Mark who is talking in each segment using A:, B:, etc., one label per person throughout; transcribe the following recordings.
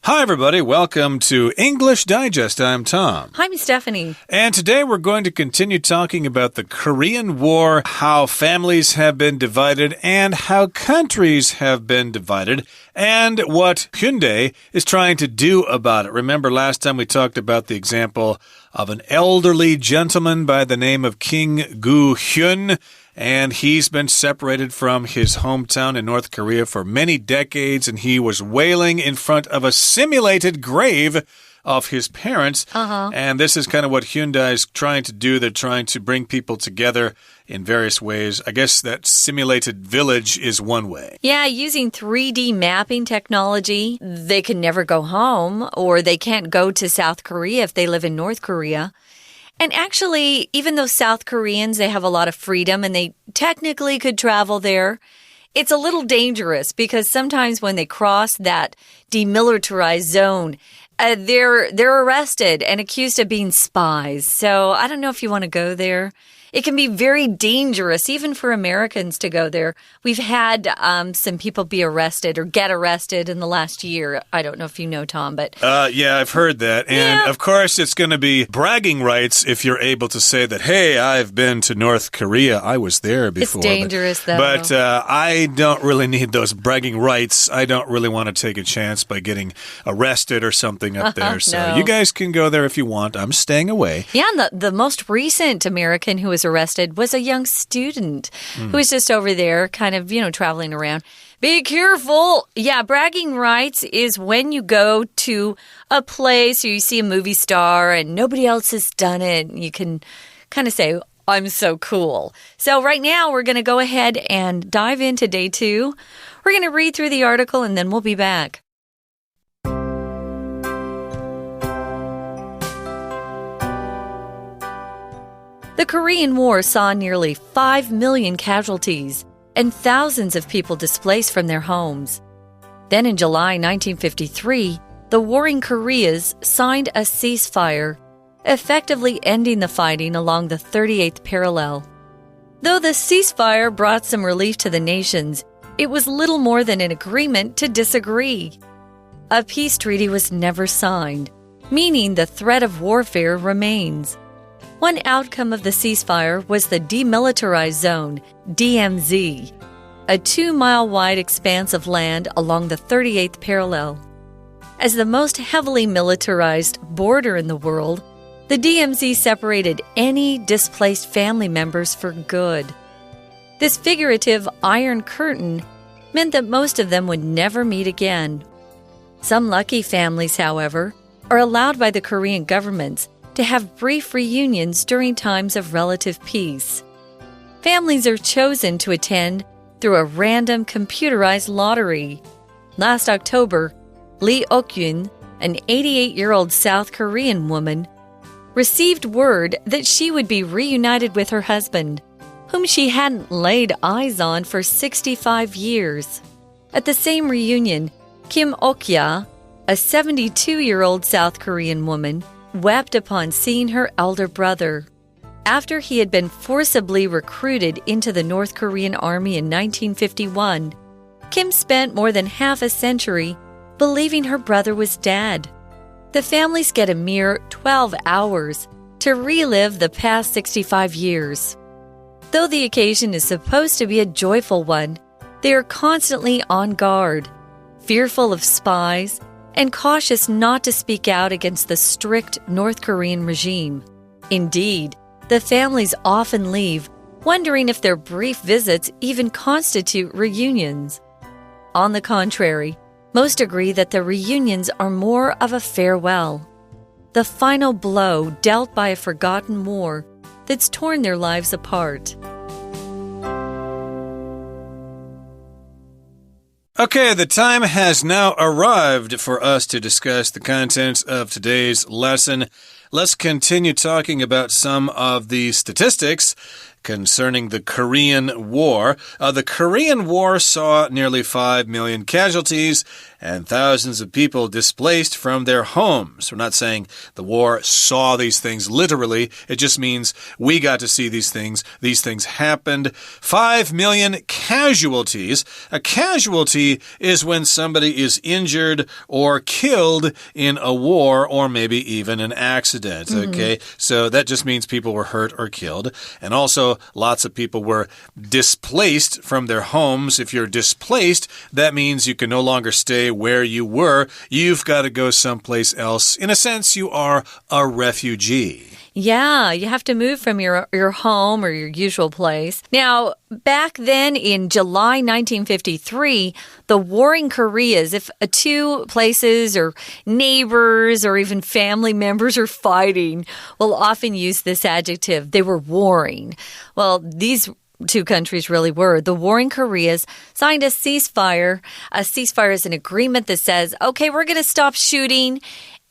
A: Hi, everybody. Welcome to English Digest. I'm Tom.
B: Hi, I'm Stephanie.
A: And today we're going to continue talking about the Korean War, how families have been divided, and how countries have been divided, and what Hyundai is trying to do about it. Remember last time we talked about the example of an elderly gentleman by the name of King Gu-hyun, and he's been separated from his hometown in North Korea for many decades, and he was wailing in front of a simulated grave of his parents. And this is kind of what Hyundai is trying to do. They're trying to bring people together in various ways. I guess that simulated village is one way.
B: Yeah, using 3D mapping technology, they can never go home, or they can't go to South Korea if they live in North Korea. And actually, even though South Koreans, they have a lot of freedom and they technically could travel there, it's a little dangerous because sometimes when they cross that demilitarized zone, they're arrested and accused of being spies. So I don't know if you want to go there. It can be very dangerous, even for Americans to go there. We've had some people be arrested or get arrested in the last year. I don't know if you know, Tom, but...
A: Yeah, I've heard that. And, of course, it's going to be bragging rights if you're able to say that, hey, I've been to North Korea. I was there before.
B: It's dangerous, though.
A: But I don't really need those bragging rights. I don't really want to take a chance by getting arrested or something up there. So you guys can go there if you want. I'm staying away.
B: Yeah, and the most recent American who was arrested was a young student who was just over there kind of, traveling around. Be careful. Yeah, bragging rights is when you go to a place or you see a movie star and nobody else has done it. You can kind of say, I'm so cool. So right now we're going to go ahead and dive into day 2. We're going to read through the article and then we'll be back. The Korean War saw nearly 5 million casualties and thousands of people displaced from their homes. Then in July 1953, the warring Koreas signed a ceasefire, effectively ending the fighting along the 38th parallel. Though the ceasefire brought some relief to the nations, it was little more than an agreement to disagree. A peace treaty was never signed, meaning the threat of warfare remains. One outcome of the ceasefire was the Demilitarized Zone, DMZ, a 2-mile-wide expanse of land along the 38th parallel. As the most heavily militarized border in the world, the DMZ separated any displaced family members for good. This figurative Iron Curtain meant that most of them would never meet again. Some lucky families, however, are allowed by the Korean governments to have brief reunions during times of relative peace. Families are chosen to attend through a random computerized lottery. Last October, Lee Ok-yun, an 88-year-old South Korean woman, received word that she would be reunited with her husband, whom she hadn't laid eyes on for 65 years. At the same reunion, Kim Ok-ya, a 72-year-old South Korean woman, wept upon seeing her elder brother. After he had been forcibly recruited into the North Korean army in 1951, Kim spent more than half a century believing her brother was dead. The families get a mere 12 hours to relive the past 65 years. Though the occasion is supposed to be a joyful one, they are constantly on guard, fearful of spies, and cautious not to speak out against the strict North Korean regime. Indeed, the families often leave, wondering if their brief visits even constitute reunions. On the contrary, most agree that the reunions are more of a farewell, the final blow dealt by a forgotten war that's torn their lives apart.
A: Okay, the time has now arrived for us to discuss the contents of today's lesson. Let's continue talking about some of the statistics concerning the Korean War. The Korean War saw nearly 5 million casualties and thousands of people displaced from their homes. We're not saying the war saw these things literally. It just means we got to see these things. These things happened. 5 million casualties. A casualty is when somebody is injured or killed in a war or maybe even an accident. Okay, so that just means people were hurt or killed. And also, lots of people were displaced from their homes. If you're displaced, that means you can no longer stay where you were. You've got to go someplace else. In a sense, you are a refugee.
B: Yeah, you have to move from your home or your usual place. Now, back then in July 1953, the warring Koreas, if two places or neighbors or even family members are fighting, will often use this adjective. They were warring. Well, these two countries really were. The warring Koreas signed a ceasefire. A ceasefire is an agreement that says, okay, we're going to stop shooting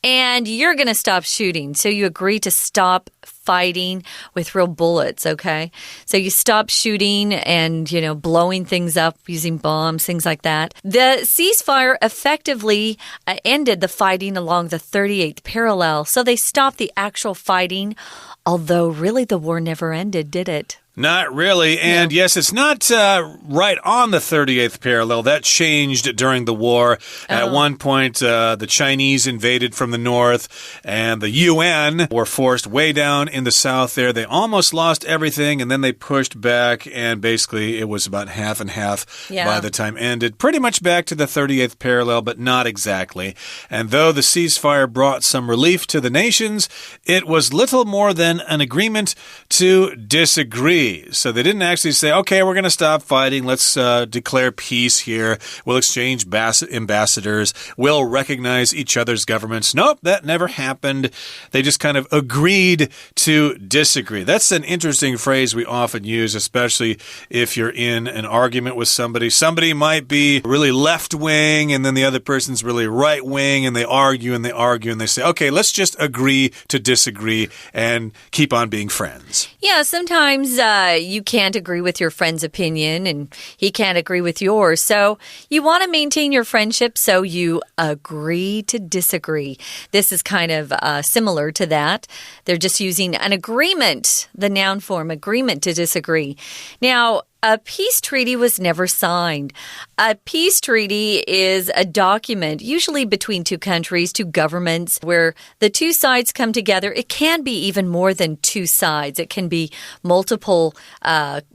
B: and you're going to stop shooting. So you agree to stop fighting with real bullets, okay? So you stop shooting and, blowing things up using bombs, things like that. The ceasefire effectively ended the fighting along the 38th parallel. So they stopped the actual fighting, although really the war never ended, did it?
A: Not really. And yes, it's not right on the 38th parallel. That changed during the war. At one point, the Chinese invaded from the north and the UN were forced way down in the south there. They almost lost everything and then they pushed back and basically it was about half and half by the time ended. Pretty much back to the 38th parallel, but not exactly. And though the ceasefire brought some relief to the nations, it was little more than an agreement to disagree. So they didn't actually say, okay, we're going to stop fighting. Let's declare peace here. We'll exchange ambassadors. We'll recognize each other's governments. Nope, that never happened. They just kind of agreed to disagree. That's an interesting phrase we often use, especially if you're in an argument with somebody. Somebody might be really left-wing and then the other person's really right-wing and they argue and they argue and they say, okay, let's just agree to disagree and keep on being friends.
B: Yeah, sometimes you can't agree with your friend's opinion and he can't agree with yours. So you want to maintain your friendship, so you agree to disagree. This is kind of similar to that. They're just using an agreement, the noun form, agreement to disagree. Now, a peace treaty was never signed. A peace treaty is a document, usually between two countries, two governments, where the two sides come together. It can be even more than two sides. It can be multiple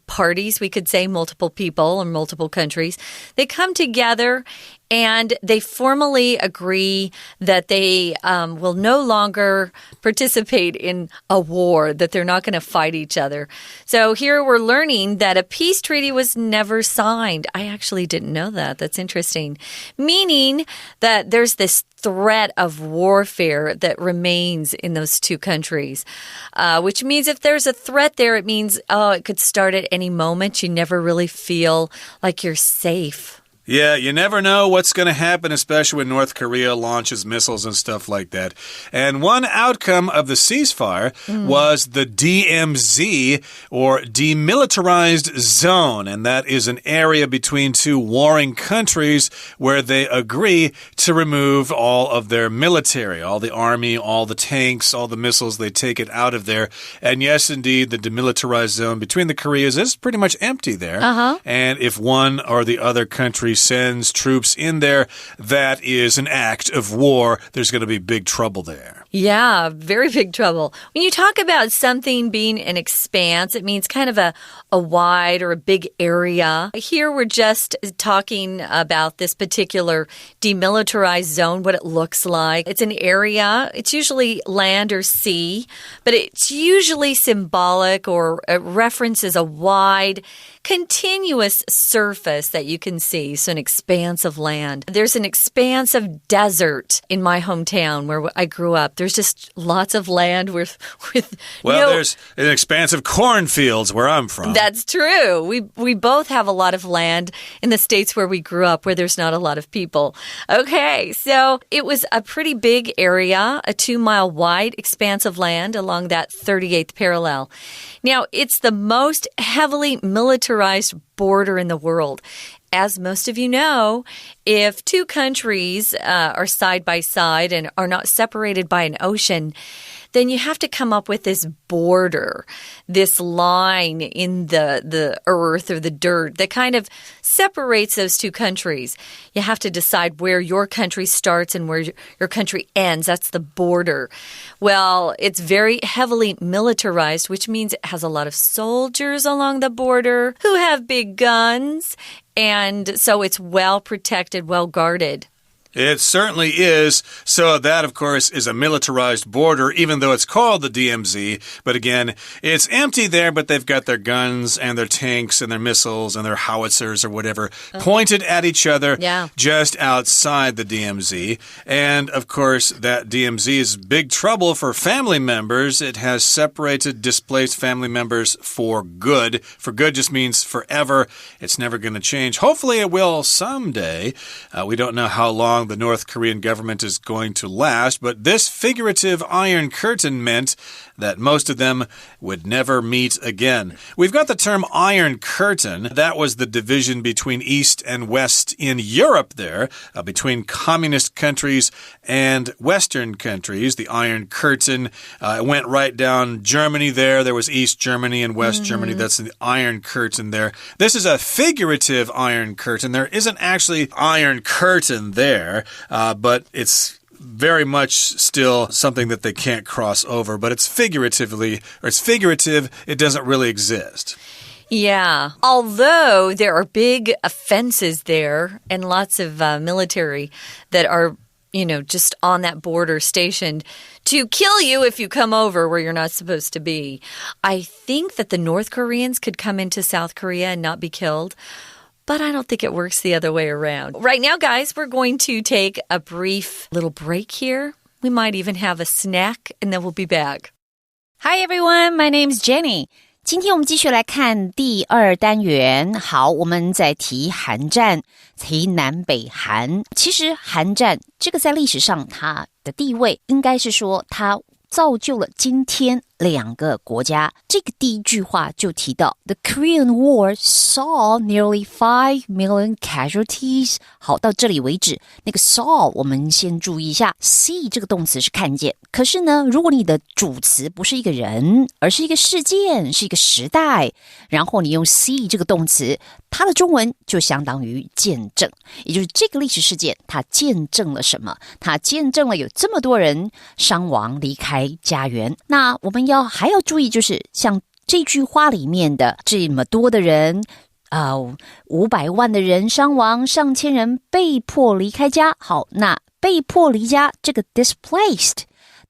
B: parties, we could say, multiple people or multiple countries. They come together and they formally agree that they will no longer participate in a war, that they're not going to fight each other. So here we're learning that a peace treaty was never signed. I actually didn't know that. That's interesting. Meaning that there's this threat of warfare that remains in those two countries, which means if there's a threat there, it means, it could start at any moment. You never really feel like you're safe.
A: Yeah, you never know what's going to happen, especially when North Korea launches missiles and stuff like that. And one outcome of the ceasefire was the DMZ, or Demilitarized Zone. And that is an area between two warring countries where they agree to remove all of their military, all the army, all the tanks, all the missiles. They take it out of there. And yes, indeed, the Demilitarized Zone between the Koreas is pretty much empty there. And if one or the other country sends troops in there, that is an act of war. There's going to be big trouble there.
B: Yeah, very big trouble. When you talk about something being an expanse, it means kind of a wide or a big area. Here we're just talking about this particular demilitarized zone, what it looks like. It's an area. It's usually land or sea, but it's usually symbolic or it references a wide, continuous surface that you can see. So an expanse of land. There's an expanse of desert in my hometown where I grew up. There's just lots of land with
A: there's an expanse of cornfields where I'm from.
B: That's true. We both have a lot of land in the states where we grew up where there's not a lot of people. Okay, so it was a pretty big area, a 2-mile wide expanse of land along that 38th parallel. Now, it's the most heavily militarized border in the world. as most of you know, if two countries are side by side and are not separated by an ocean, then you have to come up with this border, this line in the earth or the dirt that kind of separates those two countries. You have to decide where your country starts and where your country ends. That's the border. Well, it's very heavily militarized, which means it has a lot of soldiers along the border who have big guns, and so it's well protected, well guarded.
A: It certainly is. So that, of course, is a militarized border, even though it's called the DMZ. But again, it's empty there, but they've got their guns and their tanks and their missiles and their howitzers or whatever pointed at each other just outside the DMZ. And, of course, that DMZ is big trouble for family members. It has separated displaced family members for good. For good just means forever. It's never going to change. Hopefully it will someday. We don't know how long the North Korean government is going to last, but this figurative Iron Curtain meant that most of them would never meet again. We've got the term Iron Curtain. That was the division between East and West in Europe there, between communist countries and Western countries. The Iron Curtain went right down Germany there. There was East Germany and West Germany. That's the Iron Curtain there. This is a figurative Iron Curtain. There isn't actually Iron Curtain there, but it's very much still something that they can't cross over, but it's figurative. It doesn't really exist.
B: Yeah, although there are big offenses there and lots of military that are, just on that border stationed to kill you if you come over where you're not supposed to be. I think that the North Koreans could come into South Korea and not be killed. But I don't think it works the other way around. Right now, guys, we're going to take a brief little break here. We might even have a snack, and then we'll be back.
C: Hi, everyone. My name is Jenny. 今天我们继续来看第二单元。好，我们在提韩战，提南北韩。其实韩战这个在历史上它的地位，应该是说它造就了今天两个国家。这个第一句话就提到 The Korean War saw nearly 5 million casualties。 好，到这里为止，那个 saw 我们先注意一下， see 这个动词是看见，可是呢，如果你的主词不是一个人，而是一个事件，是一个时代，然后你用 see 这个动词，它的中文就相当于见证，也就是这个历史事件它见证了什么？它见证了有这么多人伤亡离开家园。那我们还要注意，就是像这句话里面的这么多的人500万的人伤亡，上千人被迫离开家。好，那被迫离家这个 displaced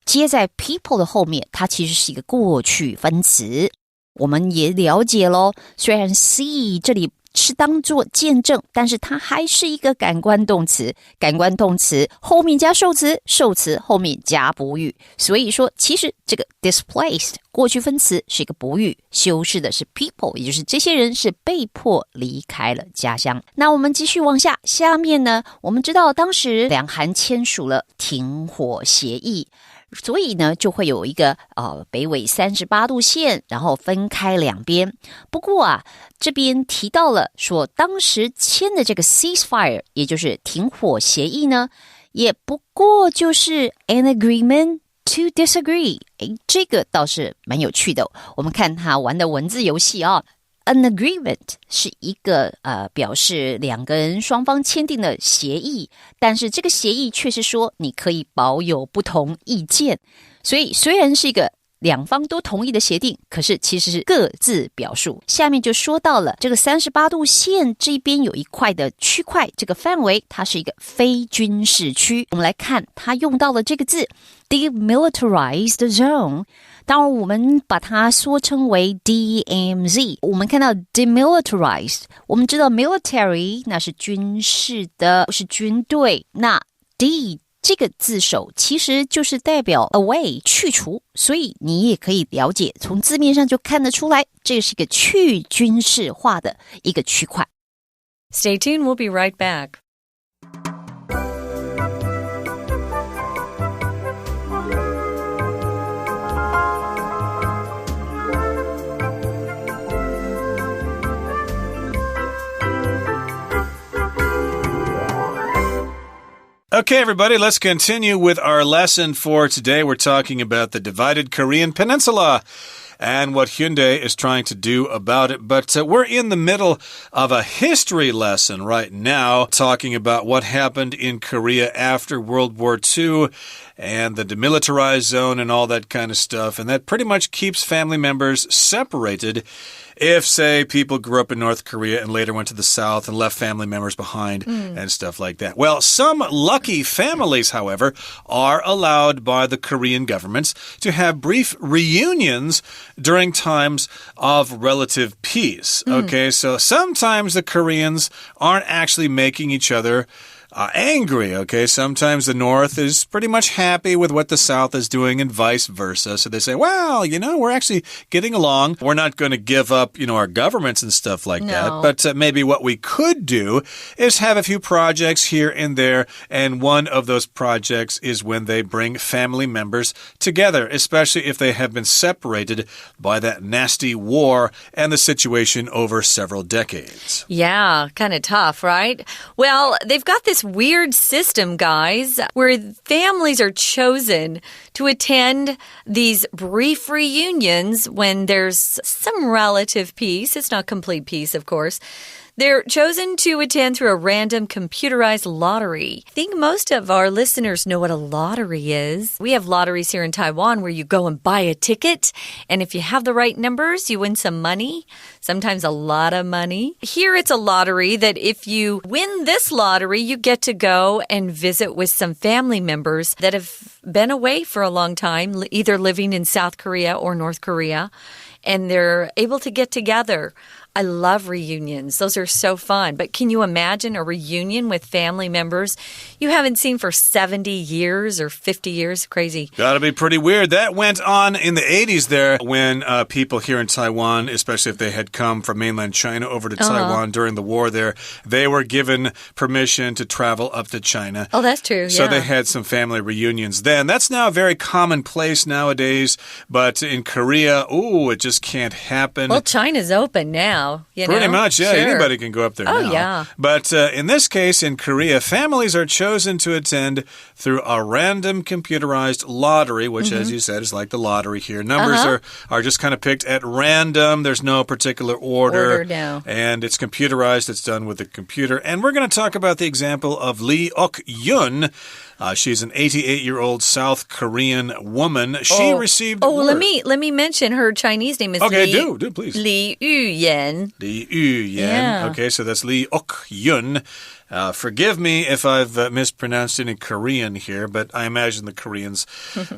C: 接在 people 的后面，它其实是一个过去分词。我们也了解咯，虽然 see 这里是当作见证，但是它还是一个感官动词，感官动词后面加受词，受词后面加补语，所以说其实这个 displaced 过去分词是一个补语，修饰的是 people， 也就是这些人是被迫离开了家乡。那我们继续往下，下面呢，我们知道当时两韩签署了停火协议，所以呢，就会有一个北纬38度线，然后分开两边。不过啊，这边提到了说，当时签的这个 ceasefire， 也就是停火协议呢，也不过就是 an agreement to disagree。这个倒是蛮有趣的。我们看他玩的文字游戏啊。An agreement 是一个表示两个人双方签订的协议，但是这个协议却是说你可以保有不同意见，所以虽然是一个两方都同意的协定，可是其实是各自表述。下面就说到了这个38度线这边有一块的区块，这个范围它是一个非军事区。我们来看它用到了这个字 demilitarized zone，当然我们把它缩称为 DMZ。 我们看到 demilitarized， 我们知道 military 那是军事的，是军队，那 D 这个字首其实就是代表 away 去除，所以你也可以了解，从字面上就看得出来，这是一个去军事化的一个区块。
B: Stay tuned, we'll be right back.
A: Okay, everybody, let's continue with our lesson for today. We're talking about the divided Korean peninsula and what Hyundai is trying to do about it. But we're in the middle of a history lesson right now, talking about what happened in Korea after World War II and the demilitarized zone and all that kind of stuff. And that pretty much keeps family members separated if, say, people grew up in North Korea and later went to the South and left family members behind and stuff like that. Well, some lucky families, however, are allowed by the Korean governments to have brief reunions during times of relative peace. Okay, so sometimes the Koreans aren't actually making each other angry, okay? Sometimes the North is pretty much happy with what the South is doing and vice versa. So they say, well, we're actually getting along. We're not going to give up, our governments and stuff like that. But maybe what we could do is have a few projects here and there. And one of those projects is when they bring family members together, especially if they have been separated by that nasty war and the situation over several decades.
B: Yeah, kind of tough, right? Well, they've got this weird system, guys, where families are chosen to attend these brief reunions when there's some relative peace. It's not complete peace, of course. They're chosen to attend through a random computerized lottery. I think most of our listeners know what a lottery is. We have lotteries here in Taiwan where you go and buy a ticket, and if you have the right numbers, you win some money, sometimes a lot of money. Here it's a lottery that if you win this lottery, you get to go and visit with some family members that have been away for a long time, either living in South Korea or North Korea, and they're able to get together. I love reunions. Those are so fun. But can you imagine a reunion with family members you haven't seen for 70 years or 50 years? Crazy.
A: Gotta be pretty weird. That went on in the 80s there when people here in Taiwan, especially if they had come from mainland China over to Taiwan during the war there, they were given permission to travel up to China.
B: Oh, that's true.
A: So they had some family reunions then. That's now very commonplace nowadays. But in Korea, it just can't happen.
B: Well, China's open now.
A: Pretty much, yeah.
B: Sure.
A: Anybody can go up there now.
B: Oh, yeah.
A: But in this case, in Korea, families are chosen to attend through a random computerized lottery, which, as you said, is like the lottery here. Numbers are just kind of picked at random. There's no particular order.
B: No.
A: And it's computerized. It's done with a computer. And we're going to talk about the example of Lee Ok-yun. She's an 88-year-old South Korean woman. She received word.
B: Let me mention her Chinese name is
A: do please.
B: Li Yuyan.
A: Li Yuyan.
B: Yeah.
A: Okay, so that's Lee Ok-yun. Forgive me if I've mispronounced it in Korean here, but I imagine the Koreans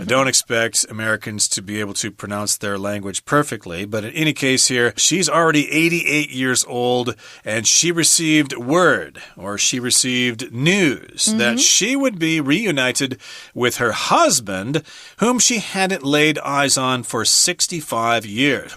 A: don't expect Americans to be able to pronounce their language perfectly. But in any case here, she's already 88 years old, and she received word, or she received news, that she would be reunited with her husband, whom she hadn't laid eyes on for 65 years.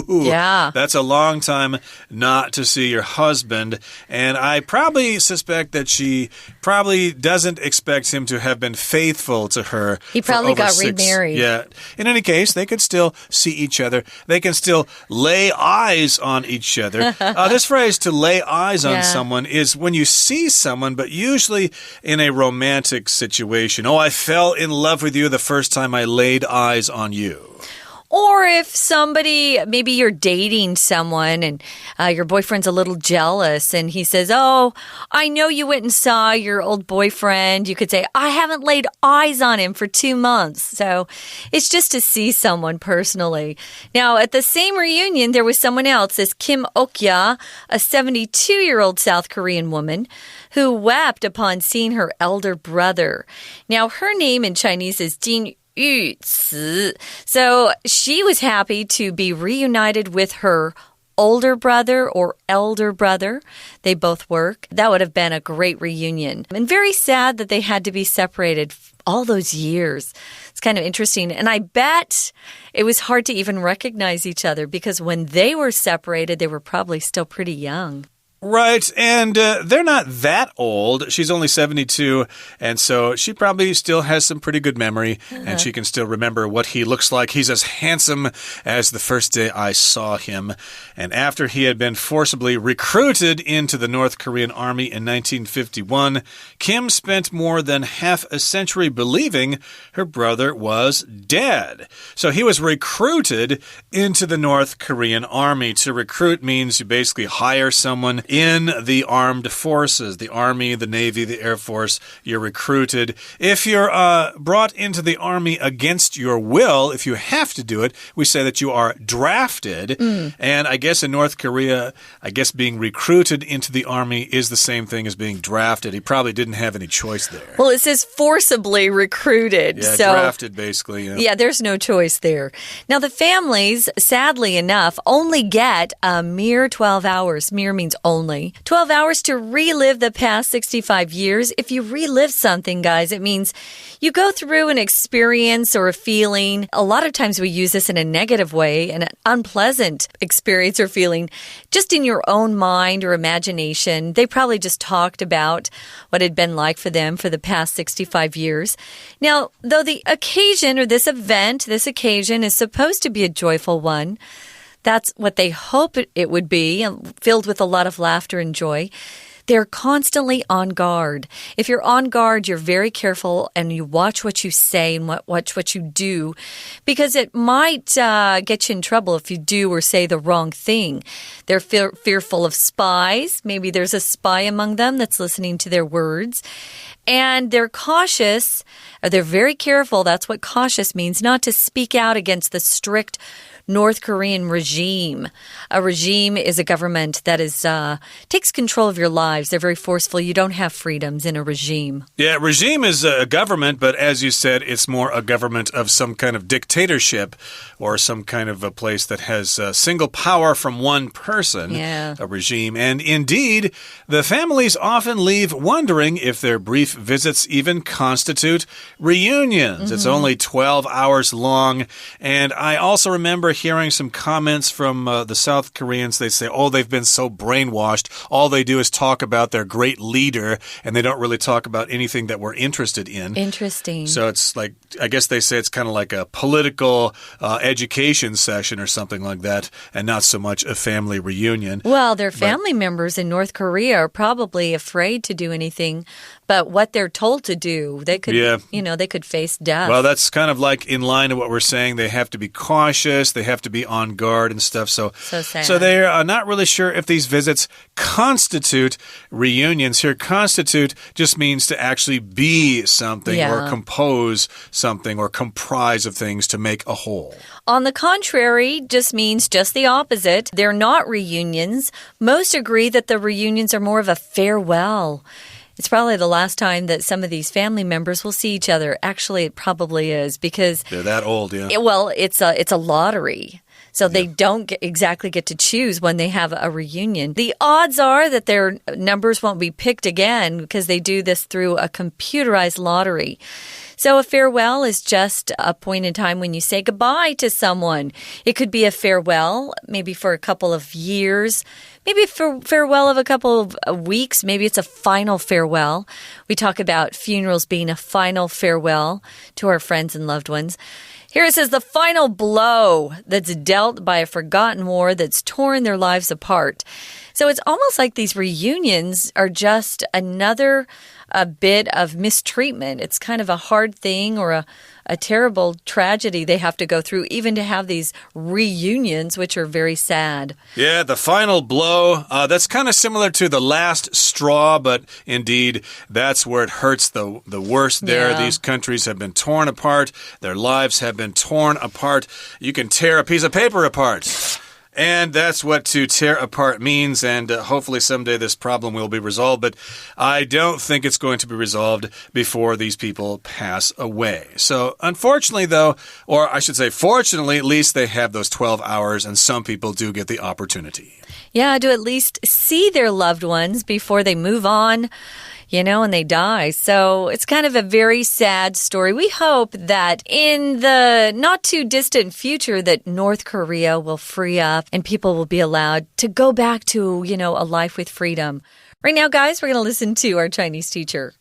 B: Yeah.
A: That's a long time not to see your husband, and I probably suspect that she probably doesn't expect him to have been faithful to her.
B: He probably got remarried.
A: Yeah. In any case, they could still see each other. They can still lay eyes on each other. This phrase, to lay eyes on someone, is when you see someone, but usually in a romantic situation. I fell in love with you the first time I laid eyes on you.
B: Or if maybe you're dating someone and your boyfriend's a little jealous and he says, I know you went and saw your old boyfriend. You could say, I haven't laid eyes on him for 2 months. So it's just to see someone personally. Now, at the same reunion, there was someone else, this Kim Ok-ya, a 72-year-old South Korean woman who wept upon seeing her elder brother. Now, her name in Chinese is Jin Yu-ci. So she was happy to be reunited with her older brother or elder brother. They both work. That would have been a great reunion. And very sad that they had to be separated all those years. It's kind of interesting. And I bet it was hard to even recognize each other because when they were separated, they were probably still pretty young.
A: Right, and they're not that old. She's only 72, and so she probably still has some pretty good memory, and she can still remember what he looks like. He's as handsome as the first day I saw him. And after he had been forcibly recruited into the North Korean army in 1951, Kim spent more than half a century believing her brother was dead. So he was recruited into the North Korean army. To recruit means you basically hire someone in the armed forces, the Army, the Navy, the Air Force. You're recruited. If you're brought into the Army against your will, if you have to do it, we say that you are drafted. And I guess in North Korea, I guess being recruited into the Army is the same thing as being drafted. He probably didn't have any choice there.
B: Well, it says forcibly recruited.
A: Yeah, drafted basically.
B: Yeah, there's no choice there. Now, the families, sadly enough, only get a mere 12 hours. Mere means only. 12 hours to relive the past 65 years. If you relive something, guys, it means you go through an experience or a feeling. A lot of times we use this in a negative way, an unpleasant experience or feeling, just in your own mind or imagination. They probably just talked about what it had been like for them for the past 65 years. Now, though the occasion or this event, this occasion is supposed to be a joyful one, that's what they hope it would be, filled with a lot of laughter and joy. They're constantly on guard. If you're on guard, you're very careful and you watch what you say and watch what you do, because it might get you in trouble if you do or say the wrong thing. They're fearful of spies. Maybe there's a spy among them that's listening to their words. And they're cautious, or they're very careful, that's what cautious means, not to speak out against the strict North Korean regime. A regime is a government that takes control of your lives. They're very forceful. You don't have freedoms in a regime.
A: Yeah, regime is a government, but as you said, it's more a government of some kind of dictatorship or some kind of a place that has single power from one person, a regime. And indeed, the families often leave wondering if their brief visits even constitute reunions. It's only 12 hours long. And I also remember hearing some comments from the South Koreans. They say, oh, they've been so brainwashed. All they do is talk about their great leader, and they don't really talk about anything that we're interested in.
B: Interesting.
A: So it's like, I guess they say it's kind of like a political education session or something like that, and not so much a family reunion.
B: Well, their family members in North Korea are probably afraid to do anything but what they're told to do. They could, they could face death.
A: Well, that's kind of like in line to what we're saying. They have to be cautious. They have to be on guard and stuff. So
B: sad.
A: So they're not really sure if these visits constitute reunions. Here, constitute just means to actually be something or compose something or comprise of things to make a whole.
B: On the contrary, just means just the opposite. They're not reunions. Most agree that the reunions are more of a farewell. It's probably the last time that some of these family members will see each other. Actually, it probably is, because
A: they're that old, yeah.
B: It's a lottery. So they don't exactly get to choose when they have a reunion. The odds are that their numbers won't be picked again because they do this through a computerized lottery. So a farewell is just a point in time when you say goodbye to someone. It could be a farewell, maybe for a couple of years, maybe for farewell of a couple of weeks. Maybe it's a final farewell. We talk about funerals being a final farewell to our friends and loved ones. Here it says the final blow that's dealt by a forgotten war that's torn their lives apart. So it's almost like these reunions are just another bit of mistreatment. It's kind of a hard thing or a terrible tragedy they have to go through, even to have these reunions, which are very sad.
A: Yeah, the final blow, that's kind of similar to the last straw, but indeed, that's where it hurts the worst there.
B: Yeah.
A: These countries have been torn apart. Their lives have been torn apart. You can tear a piece of paper apart. And that's what to tear apart means, and hopefully someday this problem will be resolved, but I don't think it's going to be resolved before these people pass away. So unfortunately, though, or I should say fortunately, at least they have those 12 hours, and some people do get the opportunity.
B: Yeah, to at least see their loved ones before they move on. and they die. So it's kind of a very sad story. We hope that in the not too distant future that North Korea will free up and people will be allowed to go back to, a life with freedom. Right now, guys, we're going to listen to our Chinese teacher.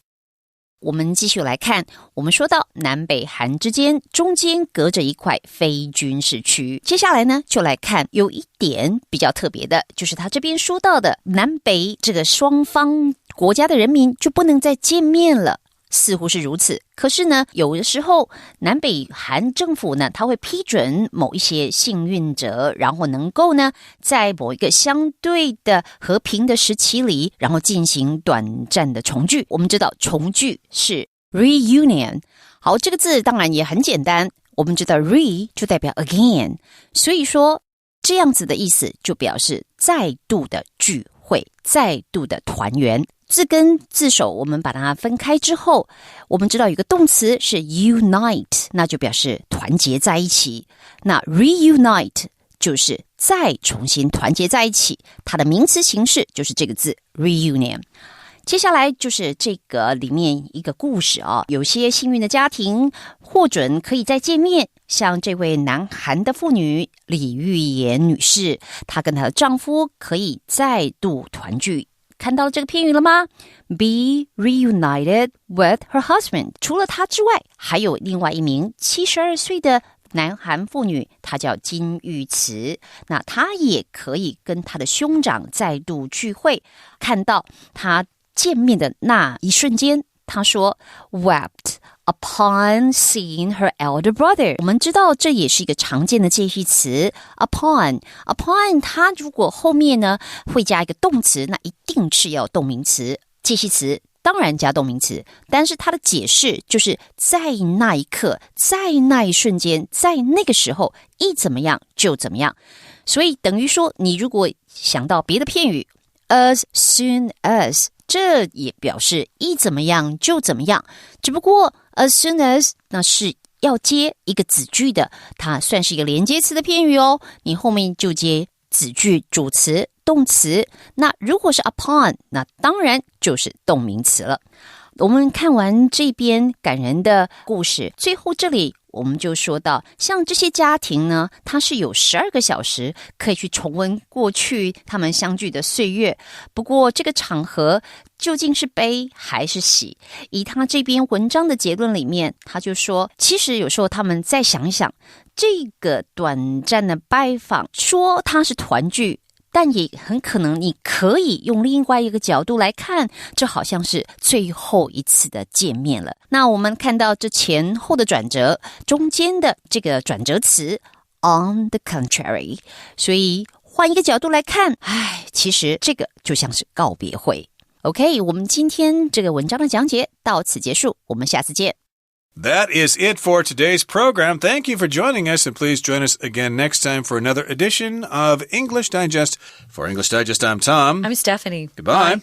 C: 我们继续来看，我们说到南北韩之间中间隔着一块非军事区。接下来呢，就来看有一点比较特别的，就是他这边说到的南北这个双方国家的人民就不能再见面了。似乎是如此，可是呢，有的时候南北韩政府呢，他会批准某一些幸运者，然后能够呢，在某一个相对的和平的时期里，然后进行短暂的重聚。我们知道重聚是 reunion， 好，这个字当然也很简单，我们知道 re 就代表 again， 所以说这样子的意思就表示再度的聚会，再度的团圆。字根字首我们把它分开之后，我们知道有个动词是 unite， 那就表示团结在一起。那 reunite 就是再重新团结在一起，它的名词形式就是这个字 reunion。接下来就是这个里面一个故事啊，有些幸运的家庭获准可以再见面，像这位南韩的妇女李玉妍女士，她跟她的丈夫可以再度团聚。看到这个片语了吗？ Be reunited with her husband。 除了她之外，还有另外一名72岁的南韩妇女，她叫金玉慈，那她也可以跟她的兄长再度聚会。看到她见面的那一瞬间，她说 wept upon seeing her elder brother。 我们知道这也是一个常见的介系词 upon 它如果后面呢会加一个动词，那一定是要动名词。介系词当然加动名词，但是它的解释就是在那一刻，在那一瞬间，在那个时候，一怎么样就怎么样。所以等于说，你如果想到别的片语 as soon as， 这也表示一怎么样就怎么样，只不过 as soon as 那是要接一个子句的，它算是一个连接词的片语哦，你后面就接子句主词动词。那如果是 upon， 那当然就是动名词了。我们看完这边感人的故事，最后这里我们就说到，像这些家庭呢，它是有12个小时可以去重温过去他们相聚的岁月。不过这个场合究竟是悲还是喜？以他这篇文章的结论里面，他就说，其实有时候他们再想一想，这个短暂的拜访，说它是团聚，但也很可能你可以用另外一个角度来看，这好像是最后一次的见面了。那我们看到这前后的转折，中间的这个转折词 on the contrary， 所以换一个角度来看，其实这个就像是告别会。OK， 我们今天这个文章的讲解到此结束，我们下次见。
A: That is it for today's program. Thank you for joining us, and please join us again next time for another edition of English Digest. For English Digest, I'm Tom.
B: I'm Stephanie.
A: Goodbye.
B: Bye.